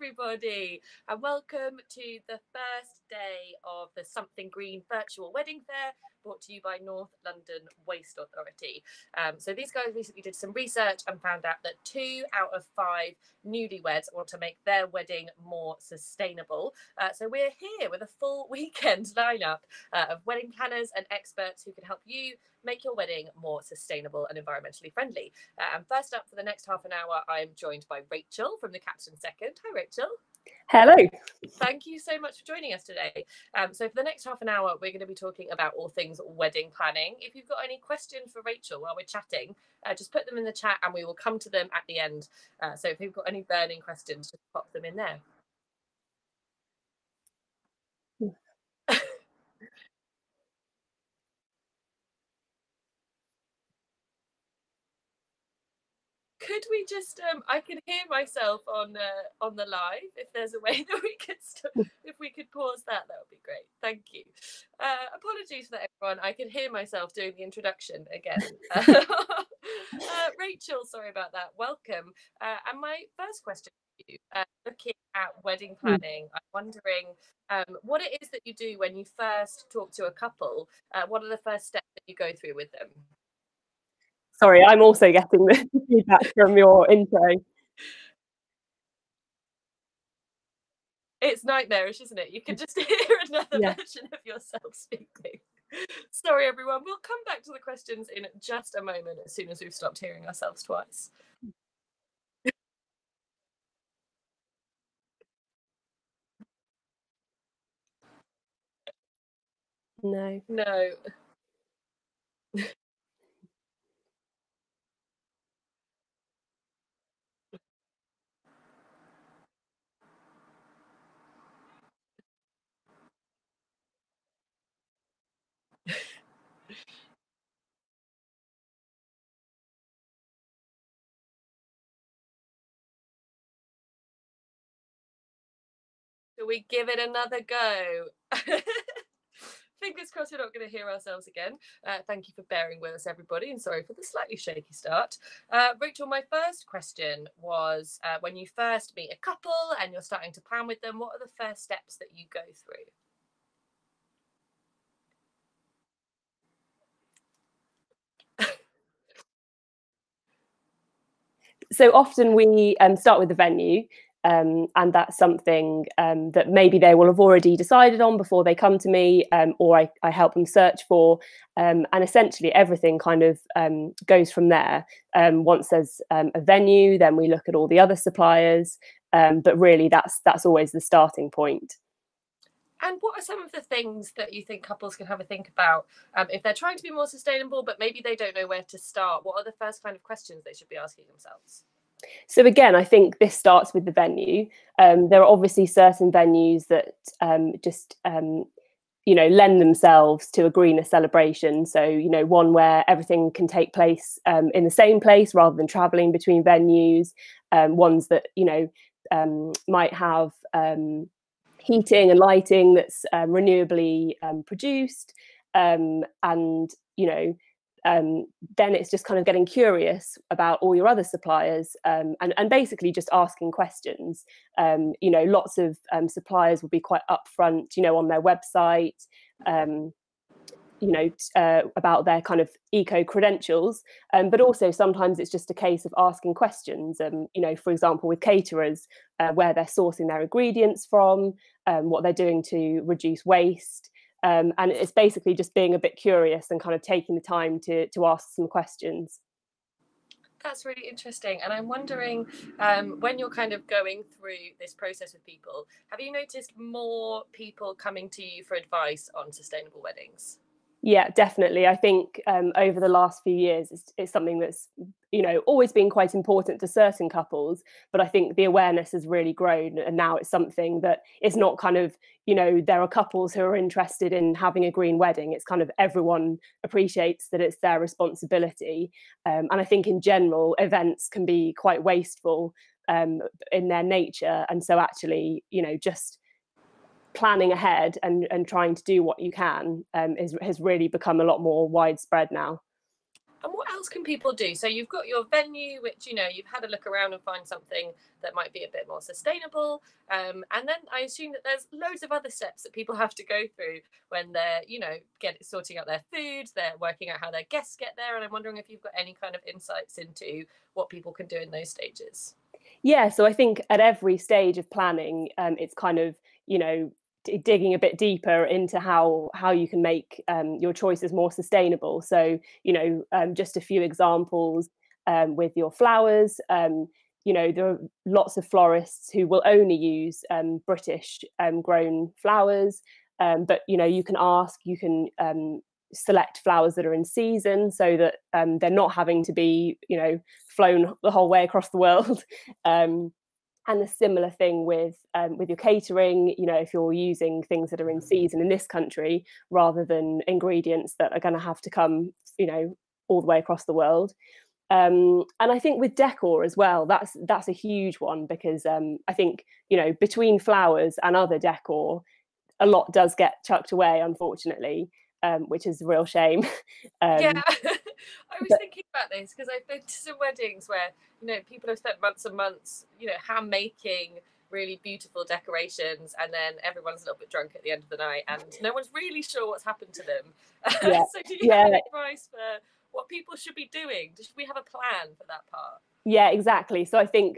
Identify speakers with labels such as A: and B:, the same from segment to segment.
A: everybody, and welcome to the first day of the Something Green virtual wedding fair brought to you by North London Waste Authority. So these guys recently did some research and found out that 2 out of 5 newlyweds want to make their wedding more sustainable. So we're here with a full weekend lineup of wedding planners and experts who can help you make your wedding more sustainable and environmentally friendly. And first up for the next half an hour, I'm joined by Rachel from the Capston Second. Hi, Rachel.
B: Hello.
A: Thank you so much for joining us today. So for the next half an hour, we're going to be talking about all things wedding planning. If you've got any questions for Rachel while we're chatting, just put them in the chat and we will come to them at the end. So if you've got any burning questions, just pop them in there. Could we just? I can hear myself on the live. If there's a way that we could, if we could pause that, that would be great. Thank you. Apologies for that, everyone. I could hear myself doing the introduction again. Rachel, sorry about that. Welcome. And my first question for you, looking at wedding planning, I'm wondering what it is that you do when you first talk to a couple. What are the first steps that you go through with them?
B: Sorry, I'm also getting the feedback from your intro.
A: It's nightmarish, isn't it? You can just hear another version of yourself speaking. Sorry, everyone. We'll come back to the questions in just a moment as soon as we've stopped hearing ourselves twice.
B: No.
A: Shall we give it another go? Fingers crossed we're not going to hear ourselves again. Thank you for bearing with us, everybody, and sorry for the slightly shaky start. Rachel, my first question was, when you first meet a couple and you're starting to plan with them, what are the first steps that you go through?
B: So often we start with the venue, and that's something that maybe they will have already decided on before they come to me, or I help them search for, and essentially everything kind of goes from there. Once there's a venue, then we look at all the other suppliers, but really that's always the starting point.
A: And what are some of the things that you think couples can have a think about if they're trying to be more sustainable, but maybe they don't know where to start? What are the first kind of questions they should be asking themselves?
B: So again, I think this starts with the venue. There are obviously certain venues that just lend themselves to a greener celebration. So one where everything can take place in the same place rather than traveling between venues. Ones that might have heating and lighting that's renewably produced, and then it's just kind of getting curious about all your other suppliers, and basically just asking questions. Lots of suppliers will be quite upfront, on their website, about their kind of eco credentials, but also sometimes it's just a case of asking questions. For example, with caterers, where they're sourcing their ingredients from, what they're doing to reduce waste. And it's basically just being a bit curious and kind of taking the time to ask some questions.
A: That's really interesting. And I'm wondering, when you're kind of going through this process with people, have you noticed more people coming to you for advice on sustainable weddings?
B: Yeah, definitely. I think over the last few years, it's something that's, always been quite important to certain couples. But I think the awareness has really grown. And now it's something that is not kind of, there are couples who are interested in having a green wedding. It's kind of everyone appreciates that it's their responsibility. And I think in general, events can be quite wasteful in their nature. And so actually, just planning ahead and trying to do what you can has really become a lot more widespread now.
A: And what else can people do? So you've got your venue, which, you know, you've had a look around and find something that might be a bit more sustainable. And then I assume that there's loads of other steps that people have to go through when they're, you know, sorting out their food, they're working out how their guests get there. And I'm wondering if you've got any kind of insights into what people can do in those stages.
B: Yeah, so I think at every stage of planning, it's kind of, you know, digging a bit deeper into how you can make your choices more sustainable. So, you know, just a few examples with your flowers. You know, there are lots of florists who will only use British grown flowers, but you know, you can ask, you can select flowers that are in season, so that they're not having to be, you know, flown the whole way across the world. Um, and a similar thing with your catering. You know, if you're using things that are in season in this country rather than ingredients that are going to have to come, you know, all the way across the world. And I think with decor as well, that's a huge one, because I think, you know, between flowers and other decor, a lot does get chucked away, unfortunately, which is a real shame.
A: Yeah,
B: um,
A: I was
B: but
A: thinking about this because I've been to some weddings where, you know, people have spent months and months, you know, hand making really beautiful decorations, and then everyone's a little bit drunk at the end of the night, and no one's really sure what's happened to them.
B: yeah,
A: So, do you have
B: yeah,
A: any advice for what people should be doing? Should we have a plan for that part?
B: yeah, exactly. So I think,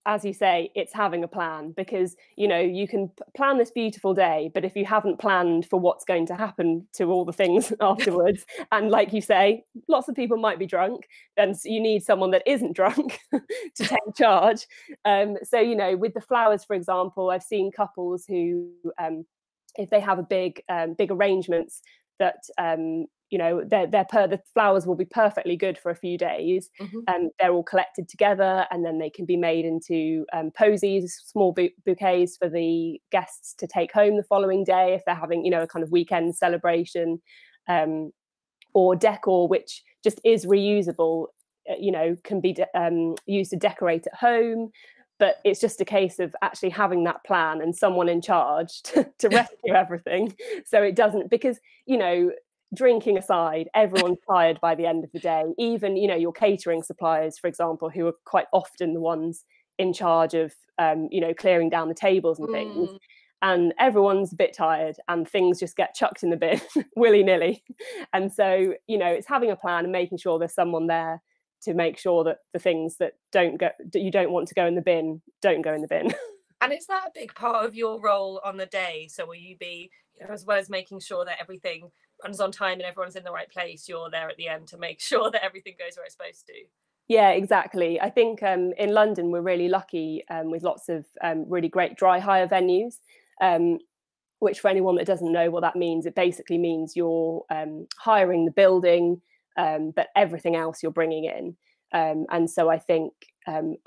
B: as you say, it's having a plan, because, you know, you can plan this beautiful day, but if you haven't planned for what's going to happen to all the things afterwards, and like you say, lots of people might be drunk, then you need someone that isn't drunk to take charge. So, you know, with the flowers, for example, I've seen couples who, if they have a big arrangements, that you know, the flowers will be perfectly good for a few days,
A: Mm-hmm.
B: and they're all collected together, and then they can be made into posies, small bouquets for the guests to take home the following day if they're having, you know, a kind of weekend celebration. um, or decor which just is reusable, you know, can be used to decorate at home. But it's just a case of actually having that plan and someone in charge to rescue everything, so it doesn't, because, you know, drinking aside, everyone's tired by the end of the day. Even, you know, your catering suppliers, for example, who are quite often the ones in charge of, you know, clearing down the tables and things,
A: Mm.
B: and everyone's a bit tired and things just get chucked in the bin willy-nilly. And so, you know, it's having a plan and making sure there's someone there to make sure that the things that you don't want to go in the bin don't go in the bin.
A: And is that a big part of your role on the day? So will you be, you know, as well as making sure that everything runs on time and everyone's in the right place, you're there at the end to make sure that everything goes where it's supposed to?
B: Yeah, exactly. I think in London we're really lucky with lots of really great dry hire venues. Um, which, for anyone that doesn't know what that means, it basically means you're hiring the building, but everything else you're bringing in. And so I think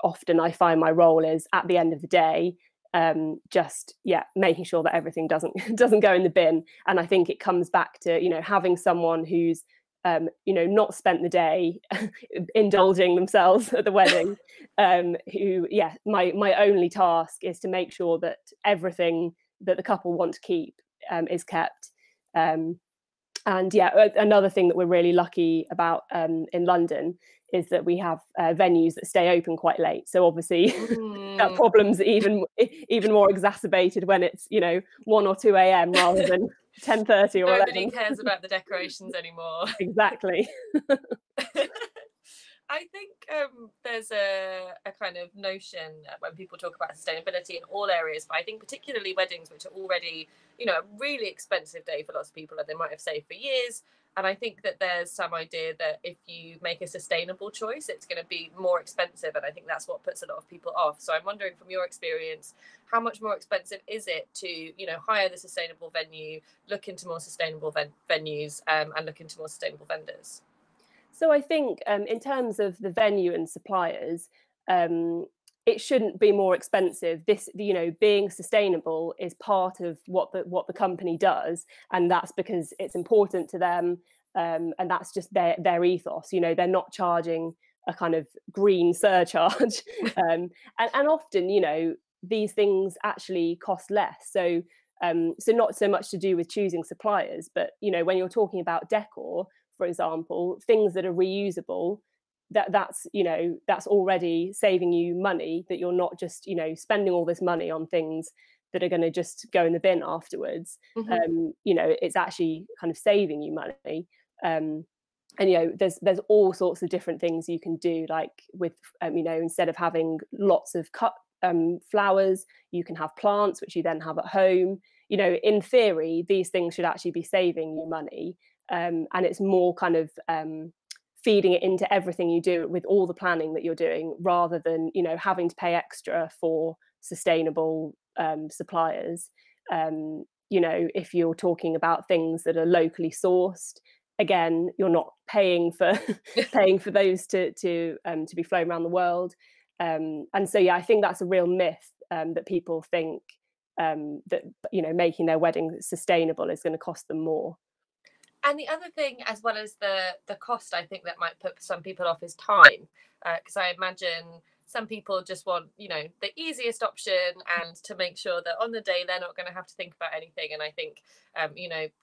B: often I find my role is at the end of the day, just making sure that everything doesn't doesn't go in the bin. And I think it comes back to, you know, having someone who's you know, not spent the day indulging themselves at the wedding. Who, yeah, my only task is to make sure that everything that the couple want to keep is kept. And yeah, another thing that we're really lucky about in London is that we have venues that stay open quite late. So obviously that
A: Mm.
B: problem's even more exacerbated when it's, you know, 1 or 2 a.m. rather than 10:30 or
A: Nobody
B: 11.
A: cares about the decorations anymore.
B: Exactly.
A: I think there's a kind of notion when people talk about sustainability in all areas, but I think particularly weddings, which are already, you know, a really expensive day for lots of people that they might have saved for years. And I think that there's some idea that if you make a sustainable choice, it's going to be more expensive. And I think that's what puts a lot of people off. So I'm wondering, from your experience, how much more expensive is it to, you know, hire the sustainable venue, look into more sustainable venues, and look into more sustainable vendors?
B: So I think in terms of the venue and suppliers, um, it shouldn't be more expensive. This, you know, being sustainable is part of what the company does, and that's because it's important to them, and that's just their ethos. You know, they're not charging a kind of green surcharge, and often, you know, these things actually cost less. So not so much to do with choosing suppliers, but, you know, when you're talking about decor, for example, things that are reusable, that's that's already saving you money, that you're not just spending all this money on things that are going to just go in the bin afterwards.
A: Mhm.
B: It's actually kind of saving you money. And there's all sorts of different things you can do, like with instead of having lots of cut flowers, you can have plants which you then have at home. In theory, these things should actually be saving you money, and it's more kind of feeding it into everything you do with all the planning that you're doing, rather than having to pay extra for sustainable suppliers. If you're talking about things that are locally sourced, again, you're not paying for paying for those to be flown around the world. And so yeah, I think that's a real myth, that people think that making their wedding sustainable is going to cost them more.
A: And the other thing, as well as the cost, I think that might put some people off is time, because I imagine some people just want the easiest option, and to make sure that on the day they're not going to have to think about anything. And I think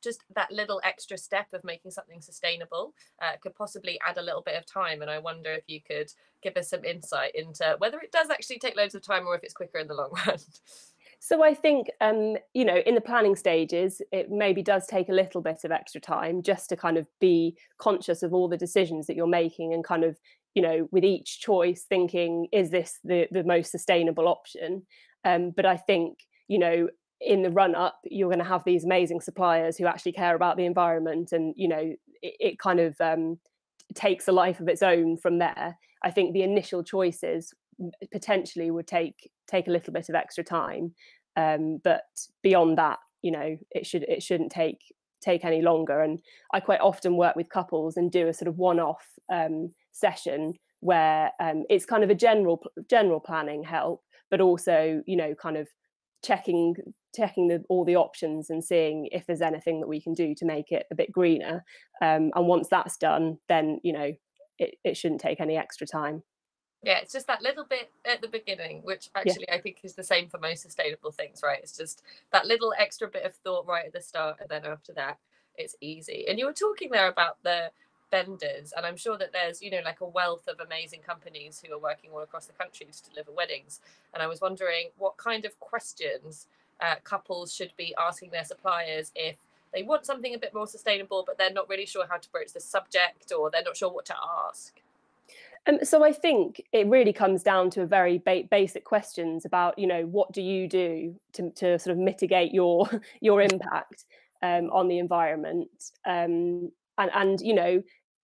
A: just that little extra step of making something sustainable could possibly add a little bit of time. And I wonder if you could give us some insight into whether it does actually take loads of time, or if it's quicker in the long run.
B: So I think, in the planning stages, it maybe does take a little bit of extra time, just to kind of be conscious of all the decisions that you're making, and kind of, with each choice thinking, is this the most sustainable option? But I think, in the run up, you're going to have these amazing suppliers who actually care about the environment, and, it kind of takes a life of its own from there. I think the initial choices potentially would take a little bit of extra time, but beyond that, it shouldn't take any longer. And I quite often work with couples and do a sort of one-off session where it's kind of a general planning help, but also kind of checking all the options and seeing if there's anything that we can do to make it a bit greener. And once that's done, then it shouldn't take any extra time.
A: Yeah, it's just that little bit at the beginning, which
B: Yeah.
A: actually I think is the same for most sustainable things, right? It's just that little extra bit of thought right at the start, and then after that, it's easy. And you were talking there about the vendors, and I'm sure that there's, like a wealth of amazing companies who are working all across the country to deliver weddings. And I was wondering what kind of questions couples should be asking their suppliers if they want something a bit more sustainable, but they're not really sure how to broach the subject, or they're not sure what to ask.
B: So I think it really comes down to a very basic questions about, what do you do to sort of mitigate your your impact on the environment, and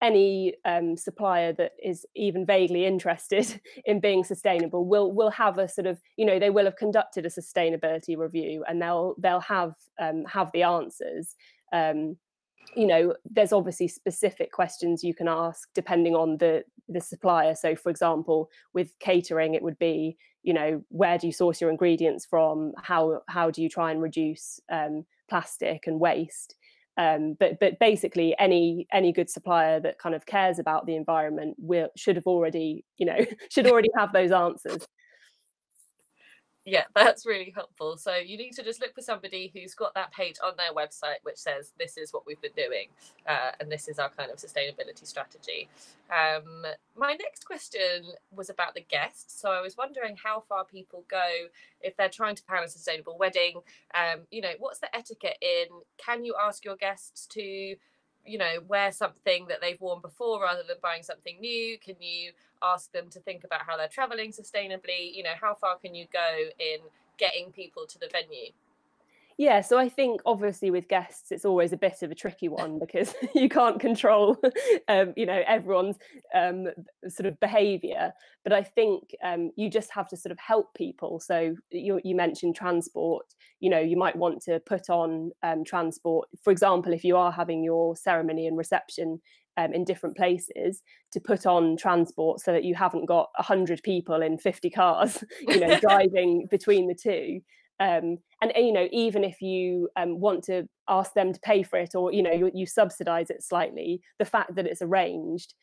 B: any supplier that is even vaguely interested in being sustainable will have a sort of, they will have conducted a sustainability review, and they'll have the answers. Um, there's obviously specific questions you can ask depending on the supplier. So for example, with catering, it would be, where do you source your ingredients from? How do you try and reduce plastic and waste? But basically, any good supplier that kind of cares about the environment should have already, should already have those answers.
A: Yeah, that's really helpful. So you need to just look for somebody who's got that page on their website which says, this is what we've been doing, and this is our kind of sustainability strategy. My next question was about the guests. So I was wondering how far people go if they're trying to plan a sustainable wedding. What's the etiquette in? Can you ask your guests to wear something that they've worn before rather than buying something new? Can you ask them to think about how they're traveling sustainably? How far can you go in getting people to the venue?
B: Yeah, so I think obviously with guests, it's always a bit of a tricky one, because you can't control, everyone's sort of behaviour. But I think you just have to sort of help people. So you mentioned transport. You might want to put on transport. For example, if you are having your ceremony and reception in different places, to put on transport so that you haven't got 100 people in 50 cars, driving between the two. And even if you want to ask them to pay for it, or you subsidize it slightly, the fact that it's arranged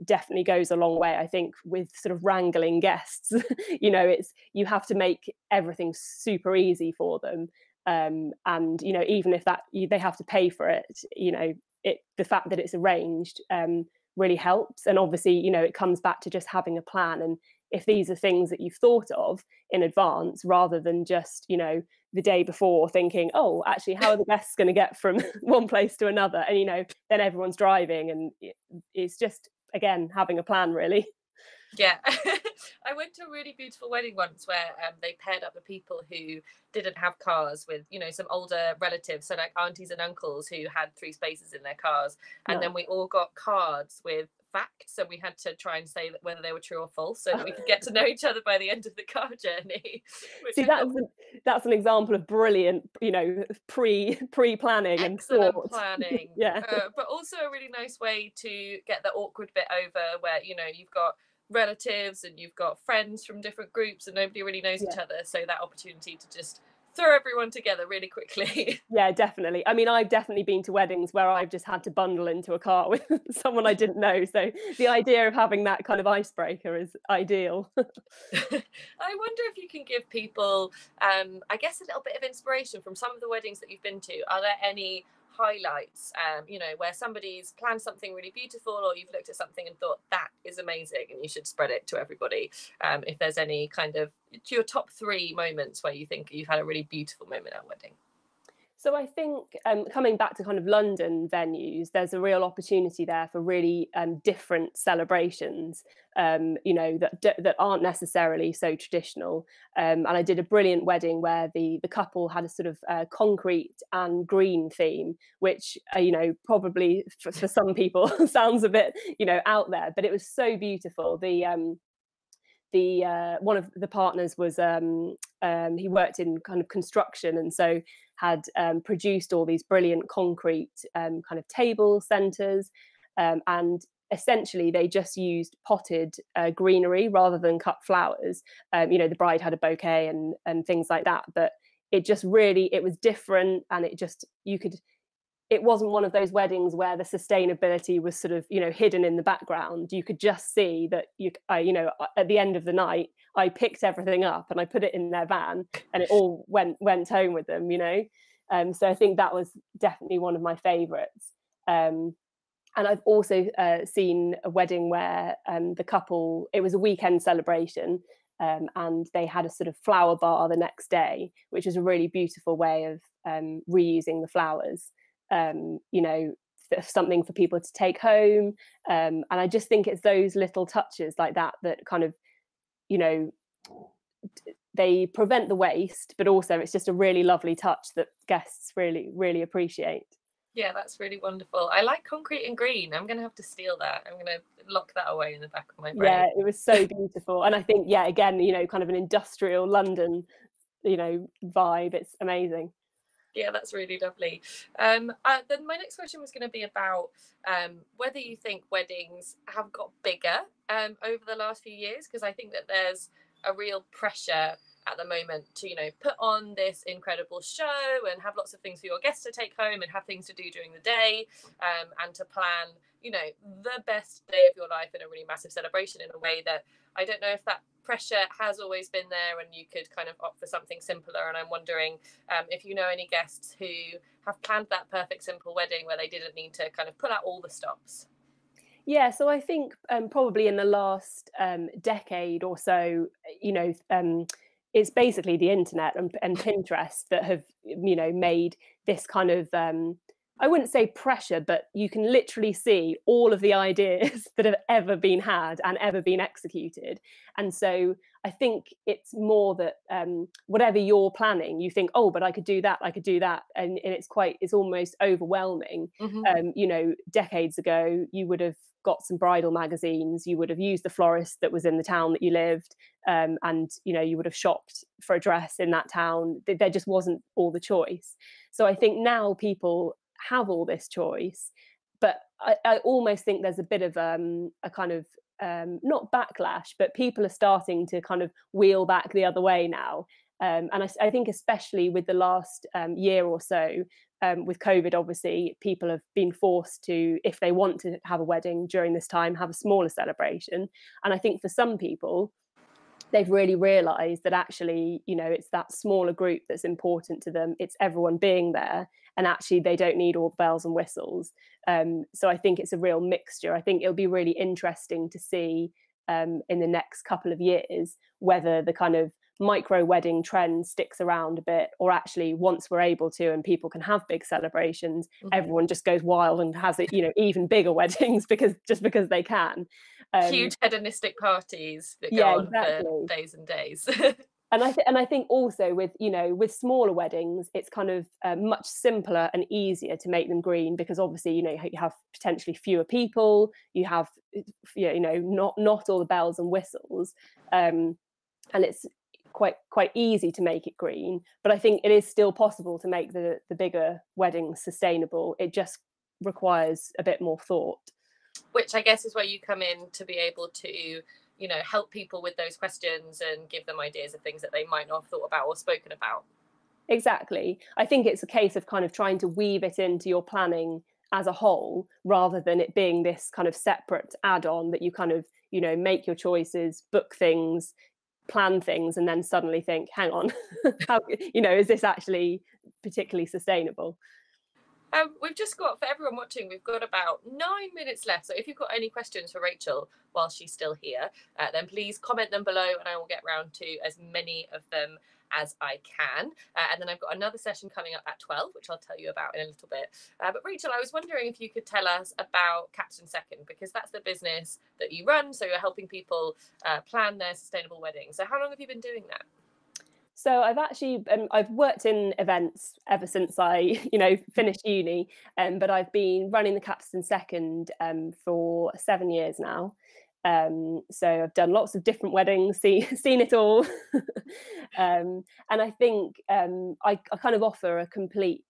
B: definitely goes a long way, I think, with sort of wrangling guests. You have to make everything super easy for them, and even if that they have to pay for it, the fact that it's arranged really helps. And obviously, you know, it comes back to just having a plan. And if these are things that you've thought of in advance, rather than just, you know, the day before thinking, oh, actually, how are the guests going to get from one place to another? And, you know, then everyone's driving, and it's just, again, having a plan, really.
A: Yeah. I went to a really beautiful wedding once where they paired up the people who didn't have cars with, you know, some older relatives, so like aunties and uncles who had 3 spaces in their cars, and
B: No.
A: then we all got cards with facts, and we had to try and say that whether they were true or false, so that we could get to know each other by the end of the car journey. Which
B: See,
A: I thought,
B: that's an example of brilliant, you know, pre-planning and
A: excellent
B: thought.
A: planning,
B: Yeah.
A: but also a really nice way to get the awkward bit over, where, you know, you've got relatives and you've got friends from different groups and nobody really knows
B: Yeah.
A: each other, so that opportunity to just throw everyone together really quickly.
B: Yeah, definitely. I mean, I've definitely been to weddings where I've just had to bundle into a car with someone I didn't know. So the idea of having that kind of icebreaker is ideal.
A: I wonder if you can give people, I guess, a little bit of inspiration from some of the weddings that you've been to. Are there any highlights, you know, where somebody's planned something really beautiful, or you've looked at something and thought that is amazing and you should spread it to everybody? If there's any kind of your top 3 moments where you think you've had a really beautiful moment at a wedding.
B: So I think coming back to kind of London venues, there's a real opportunity there for really different celebrations, you know, that aren't necessarily so traditional. And I did a brilliant wedding where the couple had a sort of concrete and green theme, which you know, probably for some people sounds a bit, you know, out there, but it was so beautiful. The one of the partners was he worked in kind of construction, and so had produced all these brilliant concrete kind of table centers, and essentially they just used potted greenery rather than cut flowers. You know, the bride had a bouquet and things like that, but it just really, it was different, and it just, you could, it wasn't one of those weddings where the sustainability was sort of, you know, hidden in the background. You could just see that you know, at the end of the night, I picked everything up and I put it in their van, and it all went home with them, you know. So I think that was definitely one of my favourites. And I've also seen a wedding where the couple, it was a weekend celebration, and they had a sort of flower bar the next day, which is a really beautiful way of reusing the flowers. You know, something for people to take home. And I just think it's those little touches like that that kind of, you know, they prevent the waste, but also it's just a really lovely touch that guests really appreciate.
A: Yeah, that's really wonderful. I like concrete and green. I'm going to have to steal that. I'm going to lock that away in the back of my brain.
B: Yeah, it was so beautiful. And I think, yeah, again, you know, kind of an industrial London, you know, vibe. It's amazing.
A: Yeah, that's really lovely. Then my next question was going to be about whether you think weddings have got bigger over the last few years, because I think that there's a real pressure at the moment to, you know, put on this incredible show and have lots of things for your guests to take home and have things to do during the day, and to plan, you know, the best day of your life in a really massive celebration in a way that I don't know if that pressure has always been there and you could kind of opt for something simpler. And I'm wondering if you know any guests who have planned that perfect simple wedding where they didn't need to kind of pull out all the stops.
B: Yeah, so I think probably in the last decade or so, you know, it's basically the internet and Pinterest that have, you know, made this kind of, I wouldn't say pressure, but you can literally see all of the ideas that have ever been had and ever been executed. And so I think it's more that whatever you're planning, you think, oh, but I could do that, I could do that. And it's almost overwhelming.
A: Mm-hmm.
B: You know, decades ago, you would have got some bridal magazines, you would have used the florist that was in the town that you lived, and you know, you would have shopped for a dress in that town. There just wasn't all the choice. So I think now people have all this choice, but I almost think there's a bit of a kind of not backlash, but people are starting to kind of wheel back the other way now. And I think especially with the last year or so, with COVID, obviously, people have been forced to, if they want to have a wedding during this time, have a smaller celebration. And I think for some people, they've really realized that actually, you know, it's that smaller group that's important to them. It's everyone being there, and actually they don't need all the bells and whistles. So I think it's a real mixture. I think it'll be really interesting to see in the next couple of years whether the kind of micro wedding trend sticks around a bit, or actually once we're able to and people can have big celebrations,
A: Mhm.
B: everyone just goes wild and has it, you know, even bigger weddings because they can.
A: Huge hedonistic parties that go
B: Yeah,
A: on for
B: exactly.
A: days and days.
B: And I think also with, you know, with smaller weddings, it's kind of much simpler and easier to make them green, because obviously, you know, you have potentially fewer people, you have, you know, not all the bells and whistles, and it's quite easy to make it green. But I think it is still possible to make the bigger weddings sustainable. It just requires a bit more thought.
A: Which I guess is where you come in to be able to, you know, help people with those questions and give them ideas of things that they might not have thought about or spoken about.
B: Exactly. I think it's a case of kind of trying to weave it into your planning as a whole, rather than it being this kind of separate add-on that you kind of, you know, make your choices, book things, plan things, and then suddenly think, hang on, how, you know, is this actually particularly sustainable?
A: We've just got, for everyone watching, we've got about 9 minutes left. So if you've got any questions for Rachel while she's still here, then please comment them below and I will get round to as many of them as I can. And then I've got another session coming up at 12, which I'll tell you about in a little bit. But Rachel, I was wondering if you could tell us about Capston Second, because that's the business that you run. So you're helping people plan their sustainable weddings. So how long have you been doing that?
B: So I've actually I've worked in events ever since I you know finished uni, but I've been running the Capston Second for 7 years now. So I've done lots of different weddings, seen it all, and I think I kind of offer a complete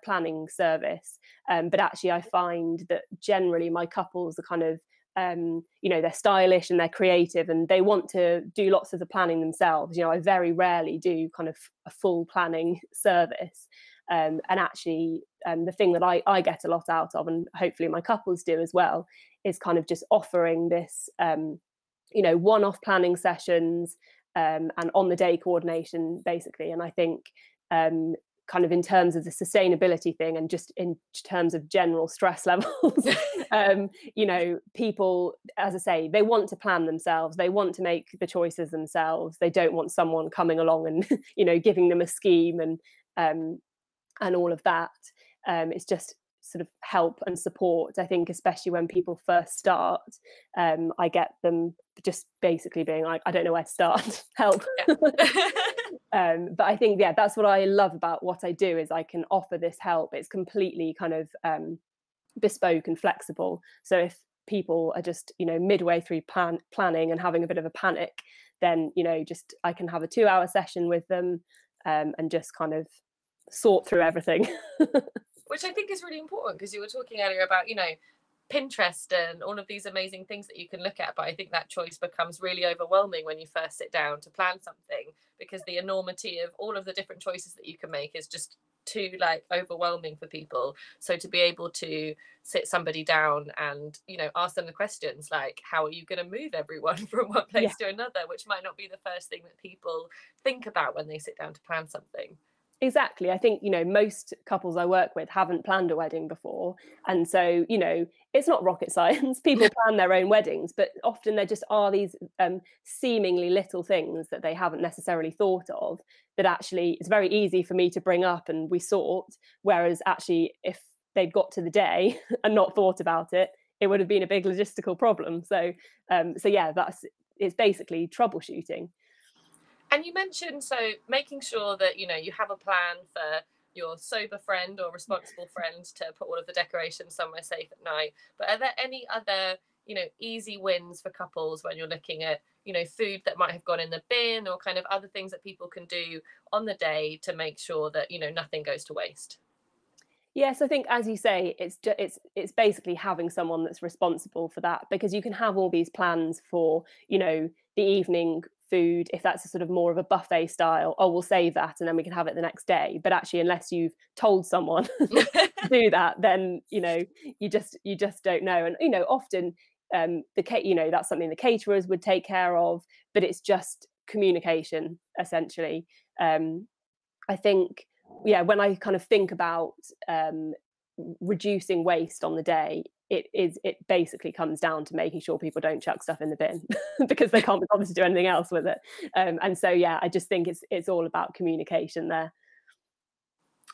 B: planning service. But actually, I find that generally my couples are kind of you know, they're stylish and they're creative and they want to do lots of the planning themselves. You know, I very rarely do kind of a full planning service. And actually, the thing that I get a lot out of, and hopefully my couples do as well, is kind of just offering this, you know, one-off planning sessions and on-the-day coordination, basically. And I think kind of in terms of the sustainability thing and just in terms of general stress levels, you know, people, as I say, they want to plan themselves, they want to make the choices themselves, they don't want someone coming along and you know giving them a scheme and all of that. It's just sort of help and support. I think especially when people first start, I get them just basically being like, I don't know where to start, help. But I think, yeah, that's what I love about what I do, is I can offer this help. It's completely kind of bespoke and flexible. So if people are just, you know, midway through planning and having a bit of a panic, then, you know, just I can have a 2-hour session with them and just kind of sort through everything.
A: Which I think is really important, because you were talking earlier about, you know, Pinterest and all of these amazing things that you can look at. But I think that choice becomes really overwhelming when you first sit down to plan something, because the enormity of all of the different choices that you can make is just too like overwhelming for people. So to be able to sit somebody down and, you know, ask them the questions like, how are you going to move everyone from one
B: Yeah.
A: place to another, which might not be the first thing that people think about when they sit down to plan something.
B: Exactly. I think, you know, most couples I work with haven't planned a wedding before. And so, you know, it's not rocket science. People plan their own weddings, but often there just are these seemingly little things that they haven't necessarily thought of, that actually it's very easy for me to bring up and we sort. Whereas actually, if they'd got to the day and not thought about it, it would have been a big logistical problem. So, so yeah, it's basically troubleshooting.
A: And you mentioned, so making sure that, you know, you have a plan for your sober friend or responsible friend to put all of the decorations somewhere safe at night. But are there any other, you know, easy wins for couples when you're looking at, you know, food that might have gone in the bin, or kind of other things that people can do on the day to make sure that, you know, nothing goes to waste?
B: Yes, I think, as you say, it's basically having someone that's responsible for that, because you can have all these plans for, you know, the evening food, if that's a sort of more of a buffet style. Oh, we'll save that and then we can have it the next day. But actually, unless you've told someone to do that, then you know you just don't know. And you know, often you know, that's something the caterers would take care of, but it's just communication, essentially. I think, yeah, when I kind of think about reducing waste on the day, it basically comes down to making sure people don't chuck stuff in the bin because they can't be bothered to do anything else with it. And so, yeah, I just think it's all about communication there.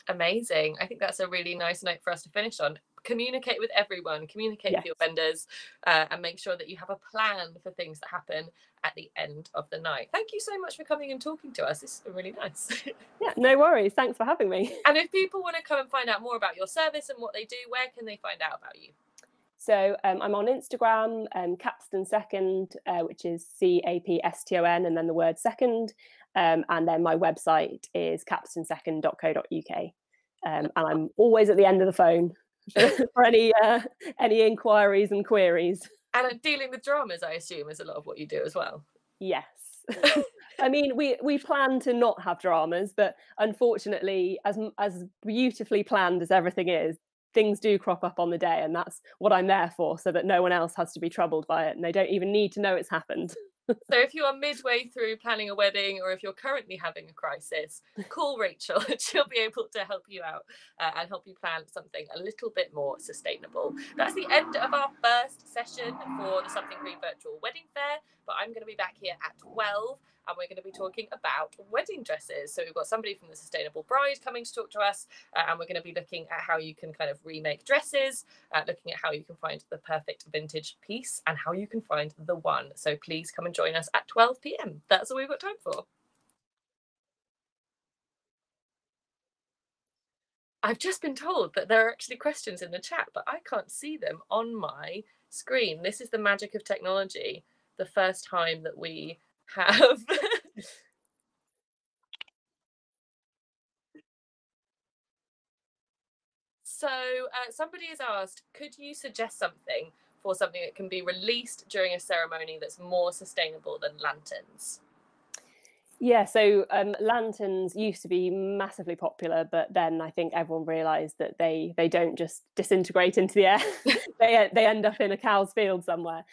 A: Amazing. I think that's a really nice note for us to finish on. Communicate with everyone, communicate with your vendors, and make sure that you have a plan for things that happen at the end of the night. Thank you so much for coming and talking to us. This is really nice.
B: Yeah, no worries. Thanks for having me.
A: And if people want to come and find out more about your service and what they do, where can they find out about you?
B: So I'm on Instagram, Capston Second, which is CAPSTON, and then the word second. And then my website is capstonsecond.co.uk. And I'm always at the end of the phone for any inquiries and queries.
A: And dealing with dramas, I assume, is a lot of what you do as well.
B: Yes. I mean, we plan to not have dramas, but unfortunately, as beautifully planned as everything is, things do crop up on the day, and that's what I'm there for, so that no one else has to be troubled by it, and they don't even need to know it's happened.
A: So if you are midway through planning a wedding, or if you're currently having a crisis, call Rachel. She'll be able to help you out and help you plan something a little bit more sustainable. That's the end of our first session for the Something Green Virtual Wedding Fair, but I'm going to be back here at 12. And we're going to be talking about wedding dresses. So we've got somebody from the Sustainable Bride coming to talk to us, and we're going to be looking at how you can kind of remake dresses, looking at how you can find the perfect vintage piece, and how you can find the one. So please come and join us at 12 p.m. That's all we've got time for. I've just been told that there are actually questions in the chat, but I can't see them on my screen. This is the magic of technology. The first time that we have So somebody has asked, could you suggest something for something that can be released during a ceremony that's more sustainable than lanterns?
B: Yeah, so lanterns used to be massively popular, but then I think everyone realised that they don't just disintegrate into the air; they end up in a cow's field somewhere.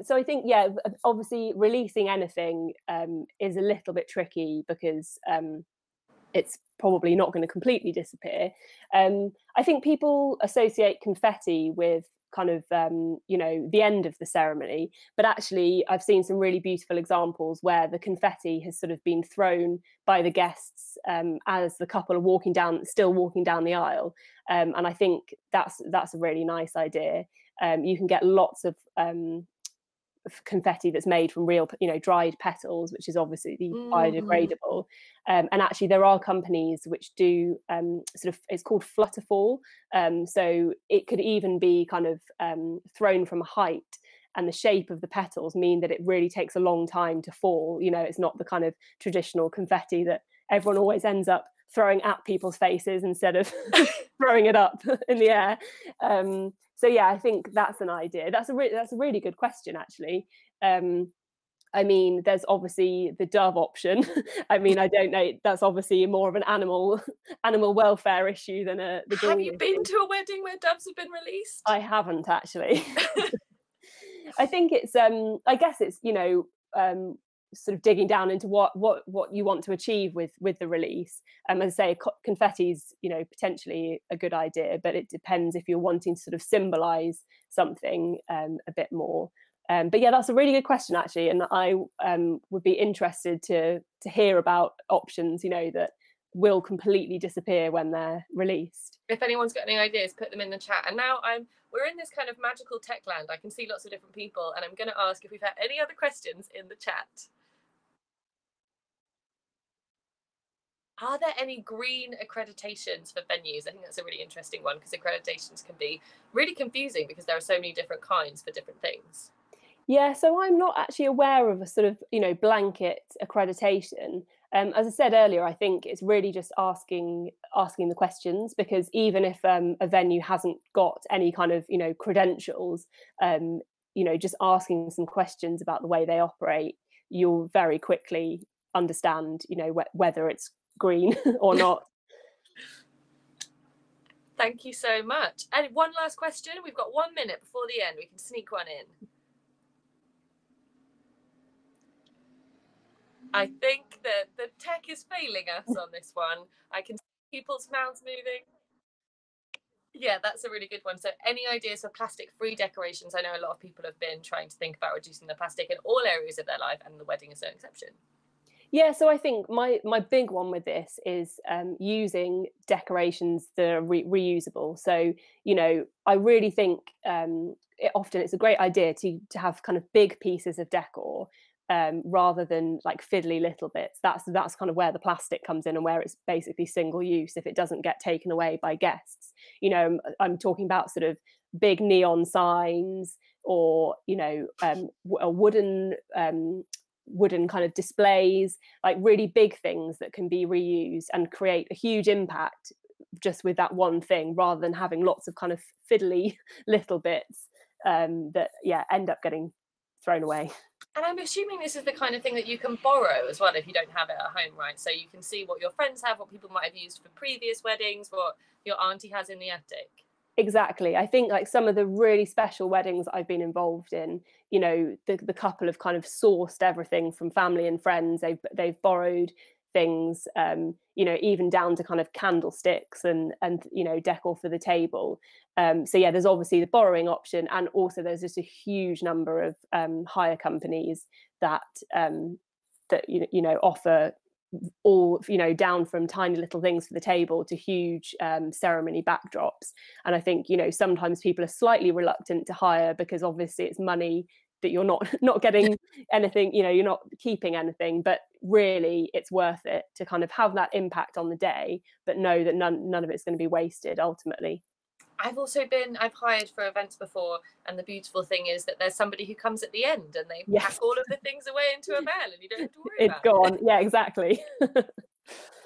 B: So I think, yeah, obviously releasing anything is a little bit tricky because it's probably not going to completely disappear. I think people associate confetti with kind of the end of the ceremony, but actually I've seen some really beautiful examples where the confetti has sort of been thrown by the guests as the couple are still walking down the aisle, and I think that's a really nice idea. You can get lots of confetti that's made from real, dried petals, which is obviously biodegradable. And actually, there are companies which do it's called flutterfall. So it could even be kind of thrown from a height, and the shape of the petals mean that it really takes a long time to fall. It's not the kind of traditional confetti that everyone always ends up throwing at people's faces instead of throwing it up in the air. So yeah, I think that's an idea. That's a really good question, actually. I mean, there's obviously the dove option. I mean, I don't know. That's obviously more of an animal welfare issue than the green.
A: Have you been to a wedding where doves have been released?
B: I haven't, actually. I think it's I guess it's sort of digging down into what you want to achieve with the release. As I say, confetti's potentially a good idea, but it depends if you're wanting to sort of symbolize something a bit more. But yeah, that's a really good question, actually, and I would be interested to hear about options that will completely disappear when they're released.
A: If anyone's got any ideas, put them in the chat. And now we're in this kind of magical tech land. I can see lots of different people, and I'm going to ask if we've had any other questions in the chat. Are there any green accreditations for venues? I think that's a really interesting one, because accreditations can be really confusing because there are so many different kinds for different things.
B: Yeah, so I'm not actually aware of a sort of blanket accreditation. As I said earlier, I think it's really just asking the questions, because even if a venue hasn't got any kind of credentials, just asking some questions about the way they operate, you'll very quickly understand whether it's green or not.
A: Thank you so much. And one last question. We've got 1 minute before the end. We can sneak one in. I think that the tech is failing us on this one. I can see people's mouths moving. Yeah, that's a really good one. So, any ideas for plastic-free decorations? I know a lot of people have been trying to think about reducing the plastic in all areas of their life, and the wedding is no exception.
B: Yeah, so I think my big one with this is using decorations that are reusable. So I really think often it's a great idea to have kind of big pieces of decor rather than like fiddly little bits. That's kind of where the plastic comes in and where it's basically single use if it doesn't get taken away by guests. I'm talking about sort of big neon signs or a wooden kind of displays, like really big things that can be reused and create a huge impact just with that one thing, rather than having lots of kind of fiddly little bits that end up getting thrown away.
A: And I'm assuming this is the kind of thing that you can borrow as well if you don't have it at home, right? So you can see what your friends have, what people might have used for previous weddings, what your auntie has in the attic.
B: Exactly. I think like some of the really special weddings I've been involved in, the couple have kind of sourced everything from family and friends. They've borrowed things, even down to kind of candlesticks and decor for the table. So yeah, there's obviously the borrowing option, and also there's just a huge number of hire companies that offer all down from tiny little things for the table to huge ceremony backdrops. And I think sometimes people are slightly reluctant to hire because obviously it's money that you're not getting anything, you're not keeping anything, but really it's worth it to kind of have that impact on the day, but know that none of it's going to be wasted ultimately.
A: I've hired for events before, and the beautiful thing is that there's somebody who comes at the end and they
B: Yes.
A: pack all of the things away into a van and you don't have to worry
B: It's
A: about
B: gone.
A: it.
B: Yeah, exactly.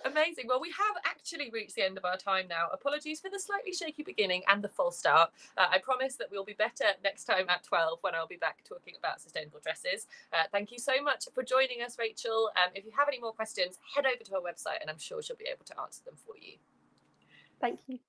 A: Amazing. Well, we have actually reached the end of our time now. Apologies for the slightly shaky beginning and the false start. I promise that we'll be better next time at 12 when I'll be back talking about sustainable dresses. Thank you so much for joining us, Rachel. If you have any more questions, head over to our website and I'm sure she'll be able to answer them for you.
B: Thank you.